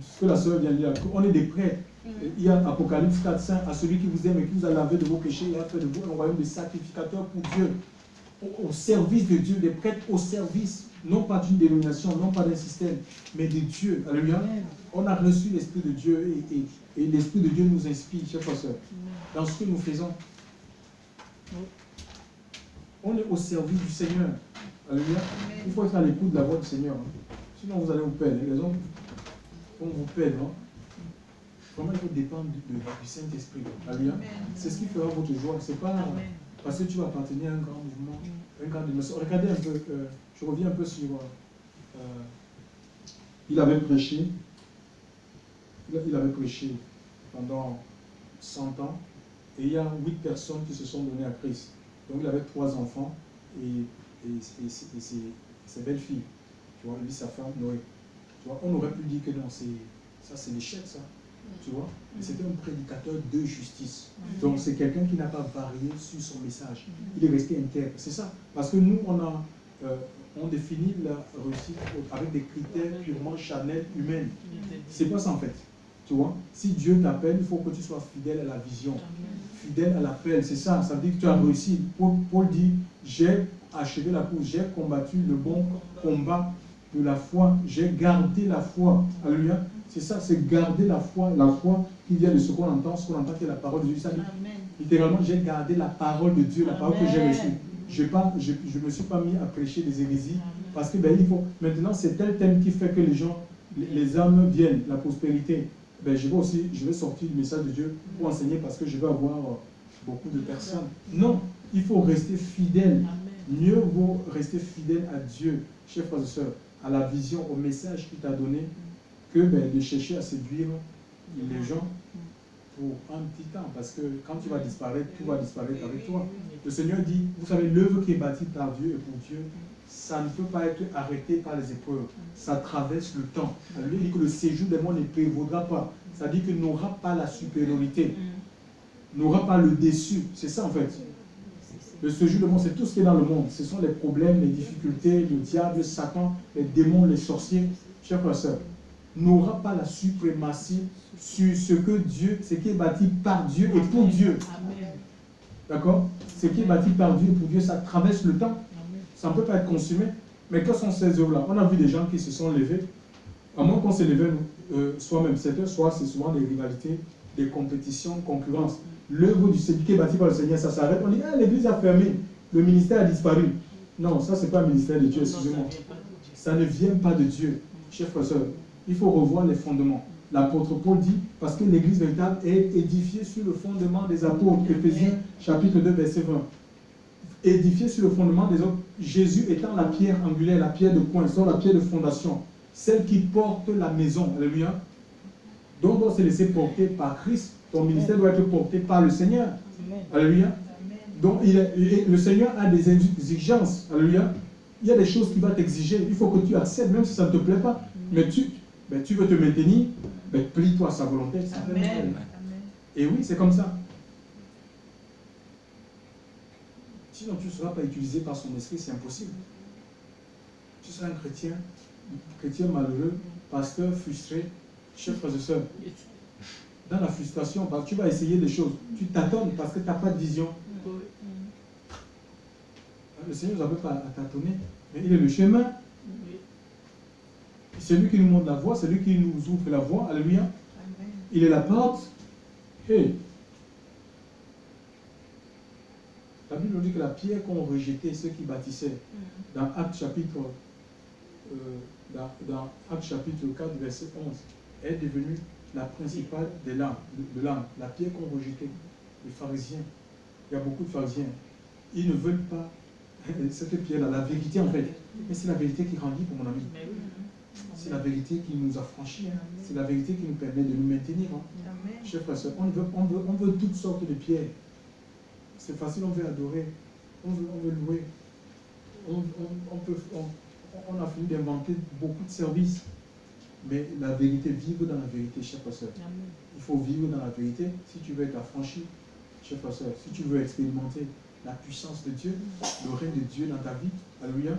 Ce que la sœur vient de dire. On est des prêtres. Il y a Apocalypse 4, 5, à celui qui vous aime et qui vous a lavé de vos péchés et a fait de vous un royaume de sacrificateurs pour Dieu. Au service de Dieu, des prêtres au service, non pas d'une dénomination, non pas d'un système, mais de Dieu. Alléluia. On a reçu l'Esprit de Dieu et l'Esprit de Dieu nous inspire, chers frères, dans ce que nous faisons. On est au service du Seigneur. Alléluia. Il faut être à l'écoute de la voix du Seigneur. Sinon, vous allez vous perdre. Les gens vont vous perdre. Hein? Vraiment, il faut dépendre du Saint-Esprit. Alléluia. C'est ce qui fera votre joie. C'est pas parce que tu vas appartenir à un grand mouvement, un grand dénomination. Regardez un peu, je reviens un peu sur... il avait prêché pendant 100 ans, et il y a 8 personnes qui se sont données à Christ. Donc il avait 3 enfants et ses belles-filles. Tu vois, lui, sa femme, Noé. Tu vois, on aurait pu dire que non, ça c'est l'échec, ça. Tu vois, c'était un prédicateur de justice. Donc c'est quelqu'un qui n'a pas varié sur son message. Il est resté intègre. C'est ça. Parce que nous, on définit la réussite avec des critères purement charnels, humains. C'est pas ça en fait. Tu vois, si Dieu t'appelle, il faut que tu sois fidèle à la vision, fidèle à l'appel. C'est ça. Ça veut dire que tu as réussi. Paul dit, j'ai achevé la course, j'ai combattu le bon combat de la foi, j'ai gardé la foi. Alléluia. C'est ça, c'est garder la foi qui vient de ce qu'on entend qui est la parole de Dieu. Ça dit, littéralement, j'ai gardé la parole de Dieu, la parole que j'ai reçue. Je ne me suis pas mis à prêcher des hérésies parce que il faut. Maintenant, c'est tel thème qui fait que les gens, les âmes viennent, la prospérité. Je vais sortir le message de Dieu pour enseigner parce que je vais avoir beaucoup de personnes. Non, il faut rester fidèle. Mieux vaut rester fidèle à Dieu, chers frères et sœurs, à la vision, au message qu'il t'a donné, que de chercher à séduire les gens pour un petit temps. Parce que quand tu vas disparaître, tout va disparaître avec toi. Le Seigneur dit, vous savez, l'œuvre qui est bâtie par Dieu et pour Dieu, ça ne peut pas être arrêté par les épreuves. Ça traverse le temps. Il dit que le séjour des morts ne prévaudra pas. Ça dit qu'il n'aura pas la supériorité. N'aura pas le déçu. C'est ça en fait. Le séjour des morts, c'est tout ce qui est dans le monde. Ce sont les problèmes, les difficultés, le diable, Satan, les démons, les sorciers. Chers frères et sœurs, n'aura pas la suprématie sur ce que Dieu, ce qui est bâti par Dieu et pour Dieu. D'accord? Ce qui est bâti par Dieu et pour Dieu, ça traverse le temps. Ça ne peut pas être consumé. Mais que sont ces œuvres-là? On a vu des gens qui se sont levés. À moins qu'on s'est levé, soit même 7 heures, soit c'est souvent des rivalités, des compétitions, concurrence. L'œuvre du Seigneur qui est bâti par le Seigneur, ça s'arrête. On dit, ah, l'église a fermé, le ministère a disparu. Non, ça, ce n'est pas un ministère de Dieu, excusez-moi. ça ne vient pas de Dieu. Chers frères et sœurs, il faut revoir les fondements. L'apôtre Paul dit, parce que l'église véritable est édifiée sur le fondement des apôtres. Éphésiens chapitre 2, verset 20. Édifiée sur le fondement des autres, Jésus étant la pierre angulaire, la pierre de coin, soit la pierre de fondation, celle qui porte la maison. Alléluia. Donc, on doit se laisser porter par Christ. Ton ministère doit être porté par le Seigneur. Alléluia. Donc, le Seigneur a des exigences. Alléluia. Il y a des choses qu'il va t'exiger. Il faut que tu acceptes, même si ça ne te plaît pas. Mais tu veux te maintenir, plie-toi à sa volonté. Amen. Et oui, c'est comme ça. Sinon, tu ne seras pas utilisé par son esprit, c'est impossible. Tu seras un chrétien malheureux, pasteur frustré, chers frères et sœurs. Dans la frustration, tu vas essayer des choses. Tu t'attends parce que tu n'as pas de vision. Le Seigneur ne nous appelle pas à tâtonner, mais il est le chemin. C'est lui qui nous montre la voie, c'est lui qui nous ouvre la voie. Alléluia. Il est la porte. Hey. La Bible nous dit que la pierre qu'ont rejeté ceux qui bâtissaient, dans Actes chapitre, dans Actes chapitre 4, verset 11, est devenue la principale de l'âme. La pierre qu'ont rejeté les pharisiens. Il y a beaucoup de pharisiens. Ils ne veulent pas cette pierre-là, la vérité en fait. Mais c'est la vérité qui rendit pour mon ami. C'est la vérité qui nous affranchit. C'est la vérité qui nous permet de nous maintenir. Chers frères et sœurs, on veut toutes sortes de pierres. C'est facile, on veut adorer, on veut louer. On a fini d'inventer beaucoup de services. Mais la vérité, vivre dans la vérité, chers frères et sœurs. Il faut vivre dans la vérité si tu veux être affranchi, chers frères et sœurs. Si tu veux expérimenter la puissance de Dieu, le règne de Dieu dans ta vie. Alléluia.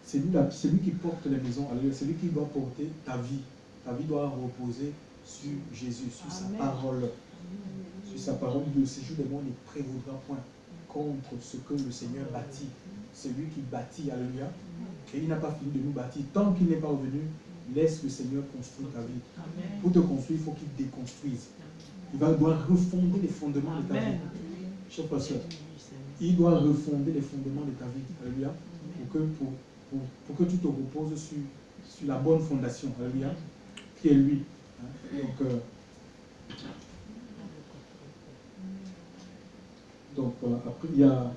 C'est lui qui porte les maisons. Alléluia. C'est lui qui doit porter ta vie. Ta vie doit reposer sur Jésus, sur sa parole. Sur sa parole, le séjour des morts ne prévaudra point contre ce que le Seigneur bâtit. C'est lui qui bâtit. Alléluia. Et il n'a pas fini de nous bâtir. Tant qu'il n'est pas revenu, laisse le Seigneur construire ta vie. Pour te construire, il faut qu'il déconstruise. Il doit refonder les fondements de ta vie. Chers frères et sœurs, il doit refonder les fondements de ta vie. Alléluia. Pour que tu te reposes sur la bonne fondation. Alléluia. Qui est lui. Donc voilà. Après, il y a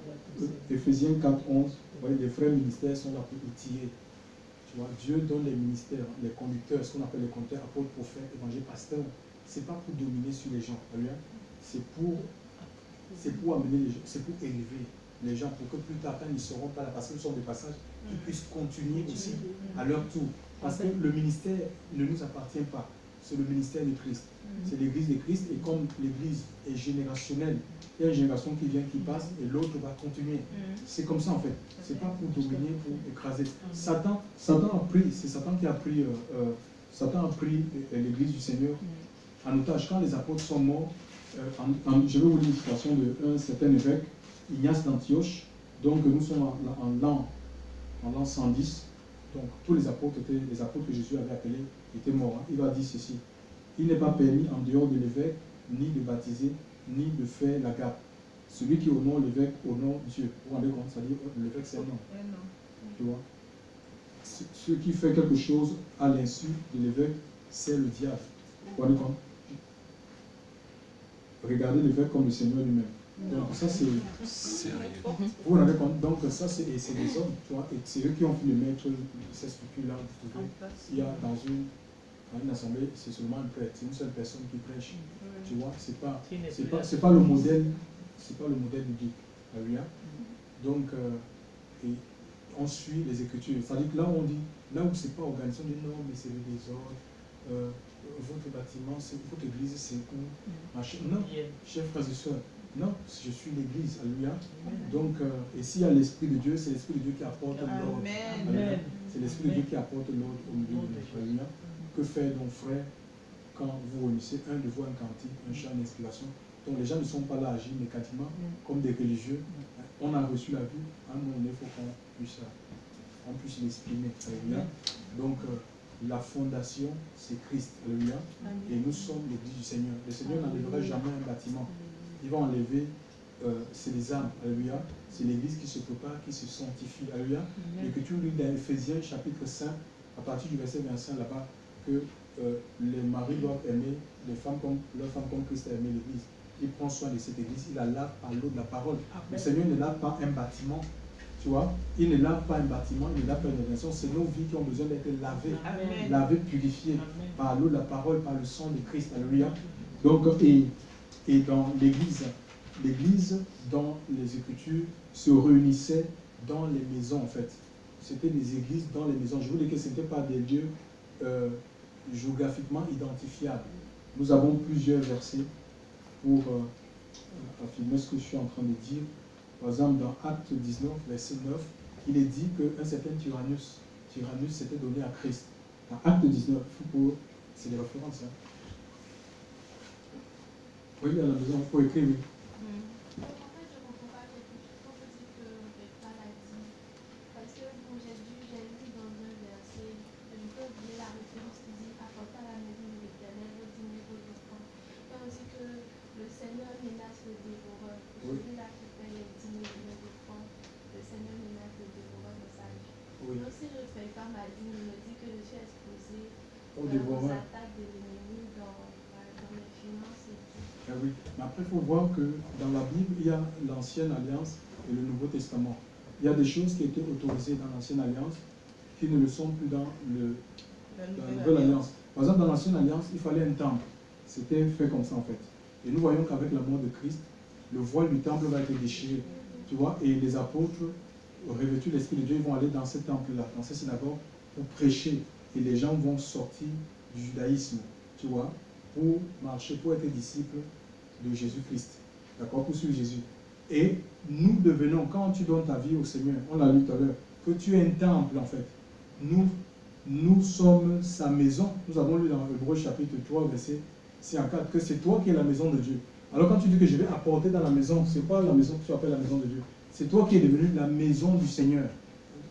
Éphésiens 4, 11. Vous voyez, les vrais ministères sont là pour outiller. Tu vois, Dieu donne les ministères, les conducteurs, ce qu'on appelle les conducteurs, apôtres, prophètes, évangélistes, pasteurs. C'est pas pour dominer sur les gens. C'est pour amener les gens, c'est pour élever les gens pour que plus tard, quand ils ne seront pas là, parce qu'ils sont de passage, qu'ils puissent continuer aussi à leur tour. Parce que le ministère ne nous appartient pas. C'est le ministère de Christ. C'est l'église de Christ. Et comme l'église est générationnelle, il y a une génération qui vient, qui passe, et l'autre va continuer. C'est comme ça en fait. C'est pas pour dominer, pour écraser. Satan a pris, c'est Satan qui a pris, l'église du Seigneur en otage. Quand les apôtres sont morts, je vais vous lire une citation d'un certain évêque, Ignace d'Antioche. Donc nous sommes en l'an 110. Donc tous les apôtres que Jésus avait appelés étaient morts. Il va dire ceci: il n'est pas permis en dehors de l'évêque ni de baptiser, ni de faire la garde. Celui qui honore l'évêque honore Dieu. Vous vous rendez compte? C'est-à-dire l'évêque c'est un nom. Tu vois? Ce qui fait quelque chose à l'insu de l'évêque, c'est le diable. Vous vous rendez compte? Regardez l'évêque comme le Seigneur lui-même. Donc ça c'est sérieux. Vous vous rendez compte? Donc ça c'est des hommes, tu vois, et c'est eux qui ont pu le mettre ces structures-là. Il y a dans une assemblée, c'est seulement un prêtre, c'est une seule personne qui prêche. Tu vois, c'est pas le modèle, c'est pas le modèle biblique. Alléluia. Donc on suit les Écritures. C'est-à-dire que là où on dit, là où c'est pas organisé, on dit non, mais c'est le désordre. Votre bâtiment, votre église, c'est où? Non, chers frères et sœurs, non, je suis l'église, alléluia. Donc, et s'il y a l'Esprit de Dieu, c'est l'Esprit de Dieu qui apporte l'ordre. C'est l'Esprit de Dieu qui apporte l'ordre au milieu de nous, alléluia. Que faire donc, frère, quand vous réunissez un de vous un cantique, un chant d'inspiration? Donc, les gens ne sont pas là à agir mécaniquement comme des religieux. On a reçu la vie, à un moment donné, il faut qu'on puisse l'exprimer, alléluia. Donc, la fondation, c'est Christ, alléluia. Et nous sommes l'église du Seigneur. Le Seigneur n'enlèvera jamais un bâtiment. Il va enlever c'est les âmes, alléluia. C'est l'église qui se prépare, qui se sanctifie, alléluia. Et que tu lis dans Ephésiens chapitre 5, à partir du verset 25 là-bas, que les maris doivent aimer les femmes comme, leurs femmes comme Christ a aimé l'église. Il prend soin de cette église, il la lave par l'eau de la parole. Amen. Le Seigneur ne lave pas un bâtiment, tu vois. Il ne lave pas un bâtiment, il ne lave pas une organisation. C'est nos vies qui ont besoin d'être lavées, lavées, purifiées par l'eau de la parole, par le sang de Christ, alléluia. Donc, et dans l'église, dans les Écritures, se réunissaient dans les maisons, en fait. C'était des églises dans les maisons. Je vous dis que ce n'était pas des lieux géographiquement identifiables. Nous avons plusieurs versets pour affirmer ce que je suis en train de dire. Par exemple, dans Acte 19, verset 9, il est dit qu'un certain Tyrannus s'était donné à Christ. Dans Acte 19, c'est des références. Hein. Oui, à la maison, il faut écrire, oui. Aux attaques de l'ennemi dans les finances et tout. Ah oui, mais après il faut voir que dans la Bible, il y a l'Ancienne Alliance et le Nouveau Testament. Il y a des choses qui étaient autorisées dans l'Ancienne Alliance qui ne le sont plus dans la Nouvelle Alliance. Par exemple, dans l'Ancienne Alliance, il fallait un temple. C'était fait comme ça en fait. Et nous voyons qu'avec la mort de Christ, le voile du temple va être déchiré. Tu vois, et les apôtres, revêtus de l'Esprit de Dieu, ils vont aller dans ce temple-là, dans ces synagogues, pour prêcher. Et les gens vont sortir du judaïsme, tu vois, pour marcher, pour être disciples de Jésus-Christ. D'accord, pour suivre Jésus. Et nous devenons, quand tu donnes ta vie au Seigneur, on l'a lu tout à l'heure, que tu es un temple en fait. Nous sommes sa maison. Nous avons lu dans Hébreux chapitre 3, verset 54, que c'est toi qui es la maison de Dieu. Alors quand tu dis que je vais apporter dans la maison, ce n'est pas la maison que tu appelles la maison de Dieu. C'est toi qui es devenu la maison du Seigneur.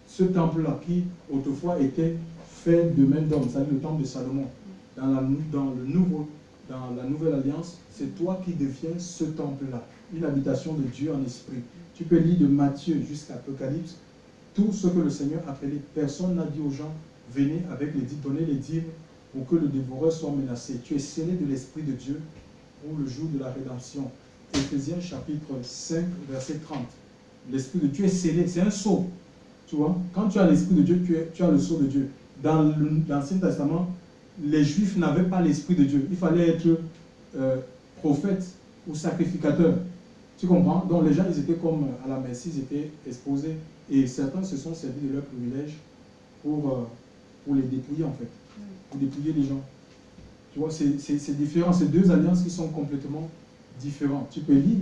Ce temple-là qui autrefois était fait de main d'homme, c'est-à-dire le temple de Salomon. Dans la Nouvelle Alliance, c'est toi qui deviens ce temple-là, une habitation de Dieu en esprit. Tu peux lire de Matthieu jusqu'à Apocalypse, tout ce que le Seigneur a appelé. Personne n'a dit aux gens, venez avec les dîmes, donnez les dîmes pour que le dévoreur soit menacé. Tu es scellé de l'Esprit de Dieu pour le jour de la rédemption. Éphésiens chapitre 5, verset 30. L'Esprit de Dieu est scellé, c'est un sceau. Tu vois, quand tu as l'Esprit de Dieu, tu as le sceau de Dieu. Dans l'Ancien Testament, les Juifs n'avaient pas l'Esprit de Dieu. Il fallait être prophète ou sacrificateur. Tu comprends? Donc les gens, ils étaient comme à la merci, ils étaient exposés. Et certains se sont servis de leur privilège pour les dépouiller en fait. Pour dépouiller les gens. Tu vois, c'est différent. C'est deux alliances qui sont complètement différentes. Tu peux lire,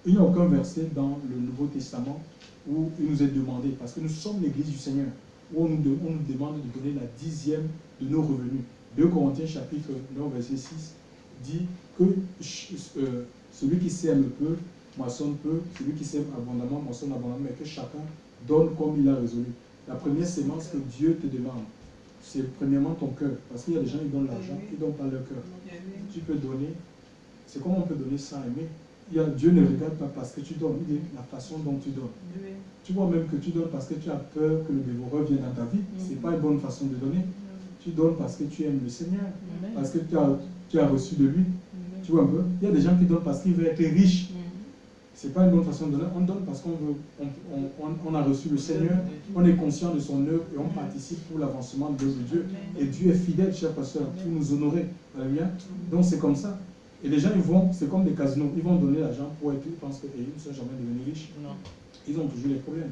il n'y a aucun verset dans le Nouveau Testament où il nous est demandé, parce que nous sommes l'église du Seigneur, où on nous demande de donner la 10e de nos revenus. 2 Corinthiens chapitre 9, verset 6 dit que celui qui sème peu, moissonne peu, celui qui sème abondamment, moissonne abondamment, mais que chacun donne comme il a résolu. La première sémence que Dieu te demande, c'est premièrement ton cœur. Parce qu'il y a des gens qui donnent l'argent, ils ne donnent pas leur cœur. Tu peux donner, c'est comment on peut donner sans aimer. Dieu ne regarde pas parce que tu donnes, il dit la façon dont tu donnes. Tu vois même que tu donnes parce que tu as peur que le dévoreur vienne dans ta vie. Ce n'est pas une bonne façon de donner. Tu donnes parce que tu aimes le Seigneur, parce que tu as reçu de lui. Tu vois un peu? Il y a des gens qui donnent parce qu'ils veulent être riches. Ce n'est pas une bonne façon de donner. On donne parce qu'on a reçu le Seigneur, on est conscient de son œuvre et on participe pour l'avancement de l'œuvre de Dieu. Et Dieu est fidèle, chers pasteurs, pour nous honorer. Alléluia. Donc c'est comme ça. Et les gens, ils vont, c'est comme des casinos, ils vont donner l'argent pour être, ils pensent qu'ils ne sont jamais devenus riches. Non. Ils ont toujours des problèmes.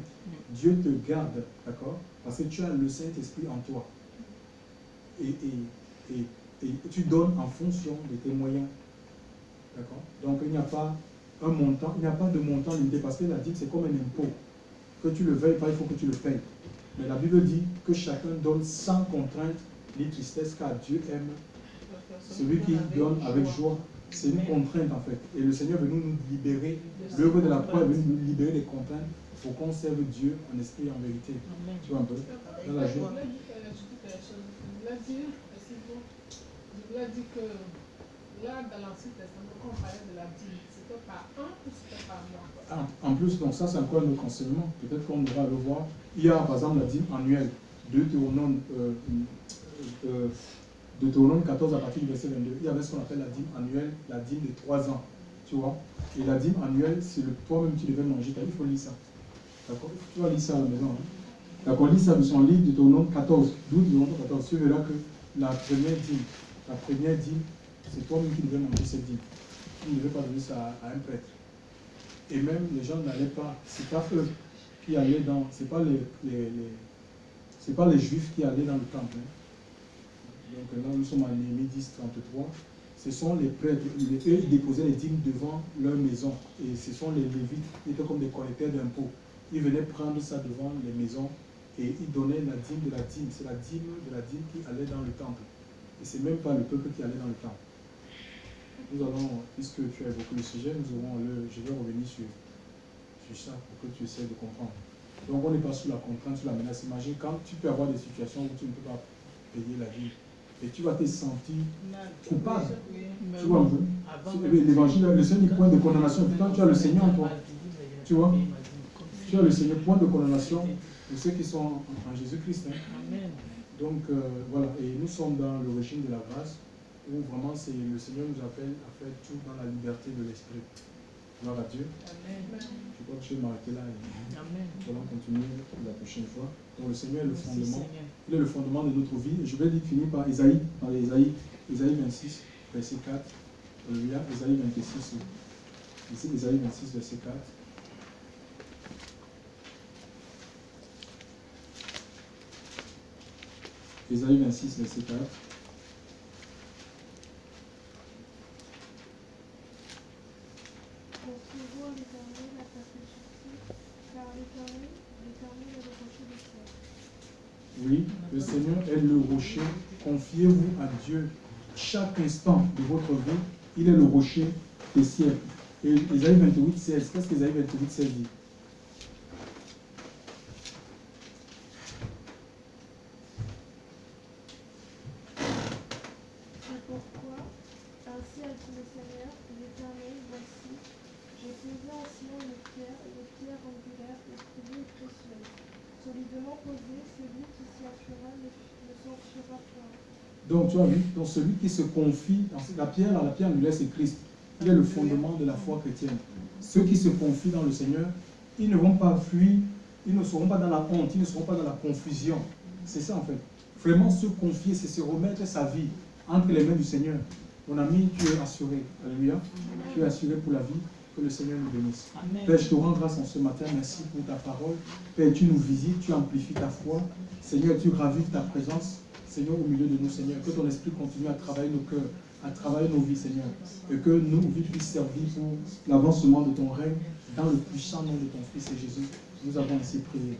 Dieu te garde, d'accord? Parce que tu as le Saint-Esprit en toi. Et tu donnes en fonction de tes moyens. D'accord? Donc il n'y a pas un montant, il n'y a pas de montant limité, parce que la dîme c'est comme un impôt. Que tu le veuilles pas, il faut que tu le payes. Mais la Bible dit que chacun donne sans contrainte ni tristesse, car Dieu aime celui qui donne avec joie. C'est une contrainte en fait. Et le Seigneur veut nous libérer. L'œuvre de la croix veut nous libérer des contraintes pour qu'on serve Dieu en esprit et en vérité. Tu vois un peu? Dans la joie. Je voulais dire que là, dans l'Ancien Testament, quand on parlait de la dîme, c'était par un ou c'était par mois? En plus, donc ça c'est encore un autre enseignement. Peut-être qu'on aura à le voir. Il y a par exemple la dîme annuelle. Deutéronome 14 à partir du verset 22. Il y avait ce qu'on appelle la dîme annuelle, la dîme de 3 ans. Tu vois? Et la dîme annuelle, c'est le toi-même tu devais manger. Il faut lire ça. D'accord? Tu vas lire ça à la maison. Hein? D'accord? Lis ça de son livre Deutéronome 14. 12 Deutéronome 14. Tu verras que la première dîme, c'est toi-même qui devais manger cette dîme. Tu ne devais pas donner ça à un prêtre. Et même les gens n'allaient pas, c'est pas eux qui allaient dans, c'est pas les juifs qui allaient dans le temple. Hein. Donc là nous sommes en Néhémie 10, 33. Ce sont les prêtres, eux ils déposaient les dîmes devant leur maison. Et ce sont les lévites qui étaient comme des collecteurs d'impôts. Ils venaient prendre ça devant les maisons et ils donnaient la dîme de la dîme. C'est la dîme de la dîme qui allait dans le temple. Et c'est même pas le peuple qui allait dans le temple. Nous allons, puisque tu as évoqué le sujet, je vais revenir sur ça pour que tu essaies de comprendre. Donc on n'est pas sous la contrainte, sous la menace. Imagine quand tu peux avoir des situations où tu ne peux pas payer la vie et tu vas te sentir coupable. Tu vois un peu? L'évangile, le Seigneur dit point de condamnation. Pourtant tu as le Seigneur en toi. Tu vois? Tu as le Seigneur, point de condamnation pour ceux qui sont en Jésus-Christ. Hein? Donc voilà, et nous sommes dans le régime de la grâce, où vraiment le Seigneur nous appelle à faire tout dans la liberté de l'esprit. Gloire à Dieu. Amen. Je crois que je vais m'arrêter là. Amen. Nous allons continuer la prochaine fois. Donc le Seigneur est le fondement. Il est le fondement de notre vie. Et je vais finir par Ésaïe, Ésaïe 26, verset 4. Alléluia. Ésaïe 26. Ici, Ésaïe 26, verset 4. Ésaïe 26, verset 4. Oui, le Seigneur est le rocher. Confiez-vous à Dieu chaque instant de votre vie. Il est le rocher des siècles. Et Ésaïe 28, 16. Qu'est-ce qu'Ésaïe 28, 16 dit? C'est pourquoi, ainsi a dit le Seigneur, l'Éternel, voici, j'ai posé en Sion une pierre angulaire et très précieuse. Solidement posé, celui qui s'y appuiera ne s'enfuira point. Donc tu as vu, donc celui qui se confie, la pierre angulaire c'est Christ. Il est le fondement de la foi chrétienne. Ceux qui se confient dans le Seigneur, ils ne vont pas fuir, ils ne seront pas dans la honte, ils ne seront pas dans la confusion. C'est ça en fait. Vraiment se confier, c'est se remettre sa vie entre les mains du Seigneur. Mon ami, tu es assuré. Alléluia. Tu es assuré pour la vie. Que le Seigneur nous bénisse. Amen. Père, je te rends grâce en ce matin. Merci pour ta parole. Père, tu nous visites, tu amplifies ta foi. Seigneur, tu ravives ta présence. Seigneur, au milieu de nous, Seigneur. Que ton esprit continue à travailler nos cœurs, à travailler nos vies, Seigneur. Et que nos vies puissent servir pour l'avancement de ton règne. Dans le puissant nom de ton Fils et Jésus, nous avons ainsi prié.